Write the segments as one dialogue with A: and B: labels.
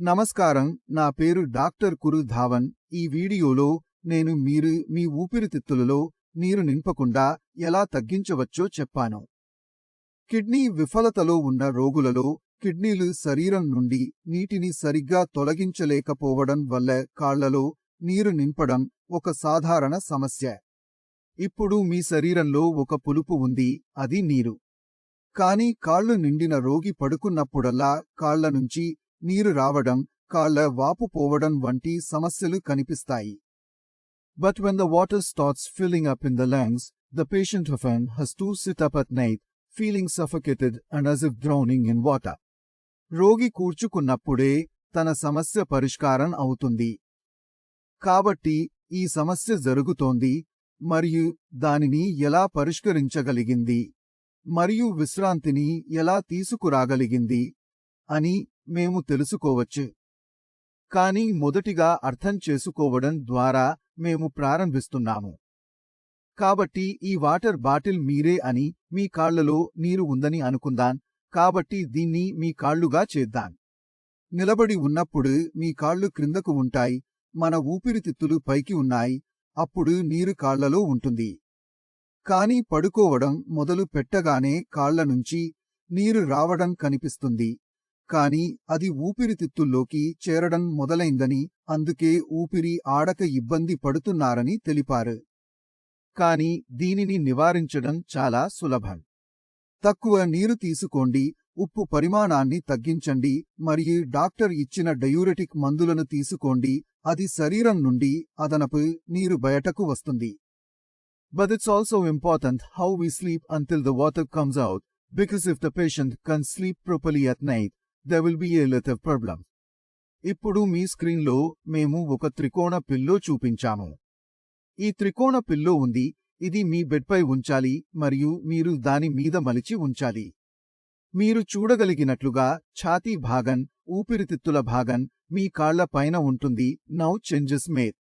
A: నమస్కారం, నా పేరు డాక్టర్ కురు ధావన్. ఈ వీడియోలో నేను మీ ఊపిరితిత్తులలో నీరు నింపకుండా ఎలా తగ్గించవచ్చో చెప్పాను. కిడ్నీ విఫలతలో ఉన్న రోగులలో కిడ్నీలు శరీరం నుండి నీటిని సరిగ్గా తొలగించలేకపోవడం వల్ల కాళ్లలో నీరు నింపడం ఒక సాధారణ సమస్య. ఇప్పుడు మీ శరీరంలో ఒక పులుపు ఉంది, అది నీరు. కానీ కాళ్లు నిండిన రోగి పడుకున్నప్పుడల్లా కాళ్ల నుంచి నీరు రావడం, కాళ్ల వాపు పోవడం వంటి సమస్యలు కనిపిస్తాయి. But when the water starts filling up in the lungs, the patient often has to sit up at night, feeling suffocated and as if drowning in water. రోగి కూర్చుకున్నప్పుడే తన సమస్య పరిష్కారం అవుతుంది. కాబట్టి ఈ సమస్య జరుగుతోంది మరియు దానిని ఎలా పరిష్కరించగలిగింది మరియు విశ్రాంతిని ఎలా తీసుకురాగలిగింది అని మేము తెలుసుకోవచ్చు. కానీ మొదటిగా అర్థం చేసుకోవడం ద్వారా మేము ప్రారంభిస్తున్నాము. కాబట్టి ఈ వాటర్ బాటిల్ మీరే అని మీ కాళ్లలో నీరు ఉందని అనుకుందాం. కాబట్టి దీన్ని మీ కాళ్లుగా చేద్దాం. నిలబడి ఉన్నప్పుడు మీ కాళ్లు క్రిందకు ఉంటాయి, మన ఊపిరితిత్తులు పైకి ఉన్నాయి, అప్పుడు నీరు కాళ్లలో ఉంటుంది. కానీ పడుకోవడం మొదలు పెట్టగానే కాళ్ల నుంచి నీరు రావడం కనిపిస్తుంది. కానీ అది ఊపిరితిత్తుల్లోకి చేరడం మొదలైందని, అందుకే ఊపిరి ఆడక ఇబ్బంది పడుతున్నారని తెలిపారు. కానీ దీనిని నివారించడం చాలా సులభం. తక్కువ నీరు తీసుకోండి, ఉప్పు పరిమాణాన్ని తగ్గించండి మరియు డాక్టర్ ఇచ్చిన డయూరెటిక్ మందులను తీసుకోండి. అది శరీరం నుండి అదనపు నీరు బయటకు వస్తుంది. But it's also important how we sleep until the water comes out, because if the patient can't sleep properly at night, there will be a lot of problems. ఇప్పుడు మీ స్క్రీన్లో మేము ఒక త్రికోణ పిల్లో చూపించాము. ఈ త్రికోణ పిల్లో ఉంది, ఇది మీ బెడ్పై ఉంచాలి మరియు మీరు దాని మీద మలిచి ఉంచాలి. మీరు చూడగలిగినట్లుగా ఛాతీ భాగం, ఊపిరితిత్తుల భాగం మీ కాళ్ల పైన ఉంటుంది. Now changes made.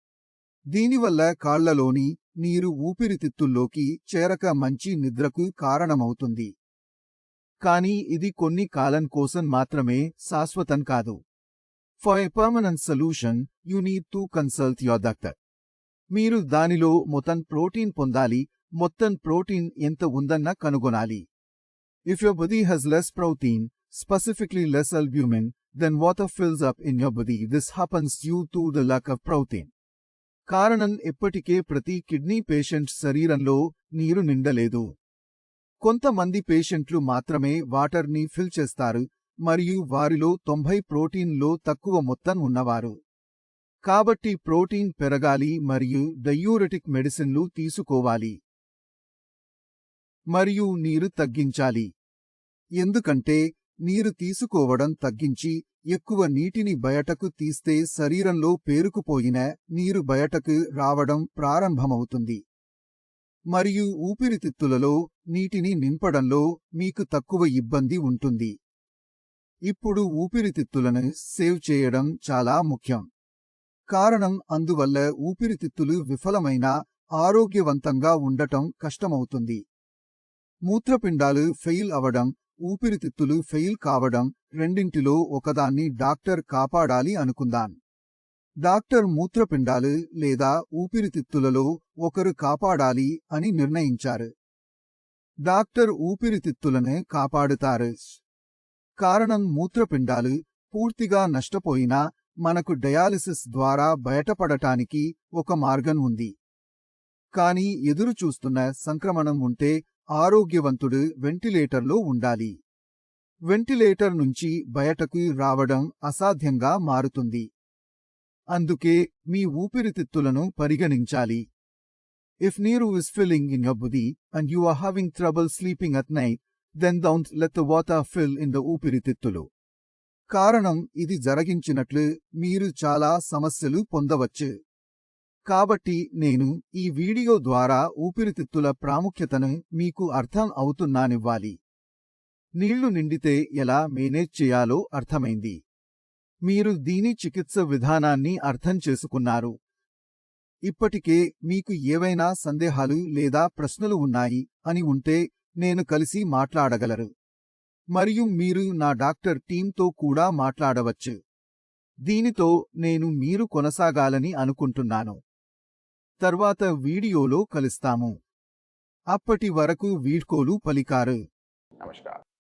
A: దీనివల్ల కాళ్లలోని నీరు ఊపిరితిత్తుల్లోకి చేరక మంచి నిద్రకు కారణమవుతుంది. కానీ ఇది కొన్ని కాలం కోసం మాత్రమే, శాశ్వతం కాదు. For a permanent solution you need to consult your doctor. మీరు దానిలో మొత్తం ప్రోటీన్ పొందాలి, మొత్తం ప్రోటీన్ ఎంత ఉందన్న కనుగొనాలి. If your body has less protein, specifically less albumin, then water fills up in your body. This happens due to the lack of protein. కారణం ఎప్పటికే ప్రతి కిడ్నీ పేషెంట్ శరీరంలో నీరు నిండలేదు. కొంతమంది పేషెంట్లు మాత్రమే వాటర్ని ఫిల్ చేస్తారు మరియు వారిలో 90 ప్రోటీన్లో తక్కువ మొత్తం ఉన్నవారు. కాబట్టి ప్రోటీన్ పెరగాలి మరియు డయూరెటిక్ మెడిసిన్లు తీసుకోవాలి మరియు నీరు తగ్గించాలి. ఎందుకంటే నీరు తీసుకోవడం తగ్గించి ఎక్కువ నీటిని బయటకు తీస్తే శరీరంలో పేరుకుపోయిన నీరు బయటకు రావడం ప్రారంభమవుతుంది మరియు ఊపిరితిత్తులలో నీటిని నింపడంలో మీకు తక్కువ ఇబ్బంది ఉంటుంది. ఇప్పుడు ఊపిరితిత్తులను సేవ్ చేయడం చాలా ముఖ్యం. కారణం అందువల్ల ఊపిరితిత్తులు విఫలమైన ఆరోగ్యవంతంగా ఉండటం కష్టమవుతుంది. మూత్రపిండాలు ఫెయిల్ అవడం, ఊపిరితిత్తులు ఫెయిల్ కావడం, రెండింటిలో ఒకదాన్ని డాక్టర్ కాపాడాలి అనుకుందాం. డాక్టర్ మూత్రపిండాలు లేదా ఊపిరితిత్తులలో ఒకరు కాపాడాలి అని నిర్ణయించారు. డాక్టర్ ఊపిరితిత్తులను కాపాడుతారు. కారణం మూత్రపిండాలు పూర్తిగా నష్టపోయినా మనకు డయాలిసిస్ ద్వారా బయటపడటానికి ఒక మార్గం ఉంది. కానీ ఎదురుచూస్తున్న సంక్రమణం ఉంటే ఆరోగ్యవంతుడు వెంటిలేటర్లో ఉండాలి. వెంటిలేటర్ నుంచి బయటకు రావడం అసాధ్యంగా మారుతుంది. అందుకే మీ ఊపిరితిత్తులను పరిగణించాలి. ఇఫ్ నీరు is filling in your body and you are having trouble sleeping at night, then don't let the water fill in the ఊపిరితిత్తులు. కారణం ఇది జరిగించినట్లు మీరు చాలా సమస్యలు పొందవచ్చు. కాబట్టి నేను ఈ వీడియో ద్వారా ఊపిరితిత్తుల ప్రాముఖ్యతను మీకు అర్థం అవుతున్నానివ్వాలి. నీళ్లు నిండితే ఎలా మేనేజ్ చేయాలో అర్థమైంది. మీరు దీని చికిత్స విధానాన్ని అర్థం చేసుకున్నారు. ఇప్పటికే మీకు ఏవైనా సందేహాలు లేదా ప్రశ్నలు ఉన్నాయి అని ఉంటే నేను కలిసి మాట్లాడగలరు. మరియు మీరు నా డాక్టర్ టీంతో కూడా మాట్లాడవచ్చు. దీనితో నేను మీరు కొనసాగాలని అనుకుంటున్నాను. తర్వాత వీడియోలో కలుస్తాము. అప్పటి వరకు వీడ్కోలు పలికారు.
B: नमस्कार।